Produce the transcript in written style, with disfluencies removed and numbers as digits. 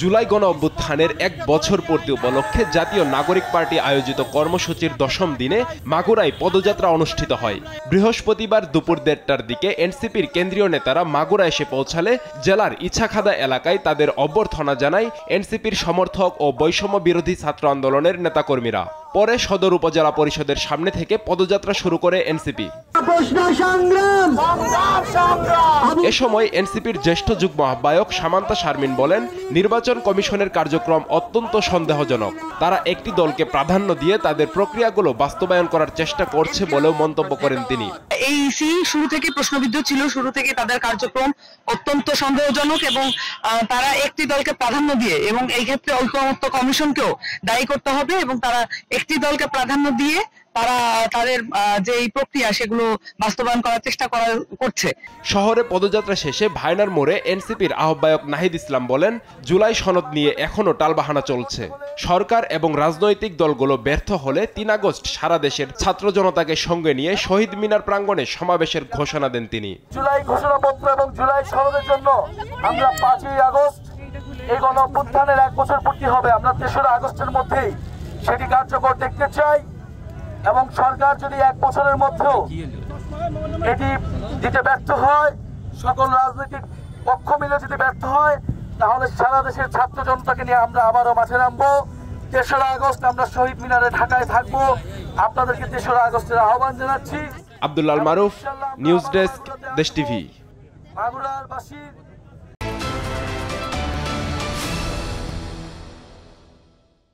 জুলাই গণ অভ্যুত্থানের 1 বছর পূর্তি উপলক্ষে জাতীয় নাগরিক পার্টি আয়োজিত কর্মসূচির 10ম দিনে মাগুরায় পদযাত্রা অনুষ্ঠিত হয়। বৃহস্পতিবার দুপুর 1:30টার দিকে এনসিপির কেন্দ্রীয় নেতারা মাগুরা এসে পৌঁছালে জেলার ইছাখাদা এলাকায় তাদের অভ্যর্থনা জানায় এনসিপির সমর্থক ও বৈষম্য বিরোধী ছাত্র আন্দোলনের নেতাকর্মীরা। পরে সদর উপজেলা পরিষদের সামনে থেকে পদযাত্রা শুরু করে এনসিপি। এ সময় এনসিপির জ্যেষ্ঠ যুগ্ম আহ্বায়ক সামান্তা শারমিন বলেন, নির্বাচন কমিশনের কার্যক্রম অত্যন্ত সন্দেহজনক। তারা একটি দলকে প্রাধান্য দিয়ে তাদের প্রক্রিয়াগুলো বাস্তবায়ন করার চেষ্টা করছে বলেও মন্তব্য করেন তিনি। এই ইসি শুরু থেকে প্রশ্নবিদ্ধ ছিল, শুরু থেকে তাদের কার্যক্রম অত্যন্ত সন্দেহজনক এবং তারা একটি দলকে প্রাধান্য দিয়ে, এবং এই ক্ষেত্রে ঐকমত্য কমিশনকেও দায়ী করতে হবে, এবং তারা একটি দলকে প্রাধান্য দিয়ে তারা তাদের যে এই প্রক্রিয়া সেগুলো বাস্তবায়ন করার চেষ্টা করছে। শহরে পদযাত্রা শেষে ভায়নার মোড়ে এনসিপির আহ্বায়ক নাহিদ ইসলাম বলেন, জুলাই সনদ নিয়ে এখনো টালবাহানা চলছে। সরকার এবং রাজনৈতিক দলগুলো ব্যর্থ হলে 3 আগস্ট সারা দেশের ছাত্র জনতাকে সঙ্গে নিয়ে শহীদ মিনার প্রাঙ্গণে সমাবেশের ঘোষণা দেন তিনি। জুলাই ঘোষণাপত্র এবং জুলাই সনদের জন্য আমরা 5ই আগস্ট এই গণ অভ্যুত্থানের 1 বছর পূর্তি হবে। আমরা 3রা আগস্টের মধ্যেই সেটি কার্যকর দেখতে চাই, এবং সরকার যদি 1 বছরের মধ্যেও এটি দিতে ব্যর্থ হয়, সকল রাজনৈতিক পক্ষ মিলে যদি ব্যর্থ হয়, তাহলে সারা দেশের ছাত্র জনতাকে নিয়ে আমরা আবারও মাঠে নামবো। 3রা আগস্ট আমরা শহীদ মিনারে ঢাকায় থাকবো। আপনাদেরকে 3রা আগস্টের আহ্বান জানাচ্ছি। আব্দুল্লাহ মারুফ, নিউজ ডেস্ক, দেশ টিভি। মাগুরার বাসী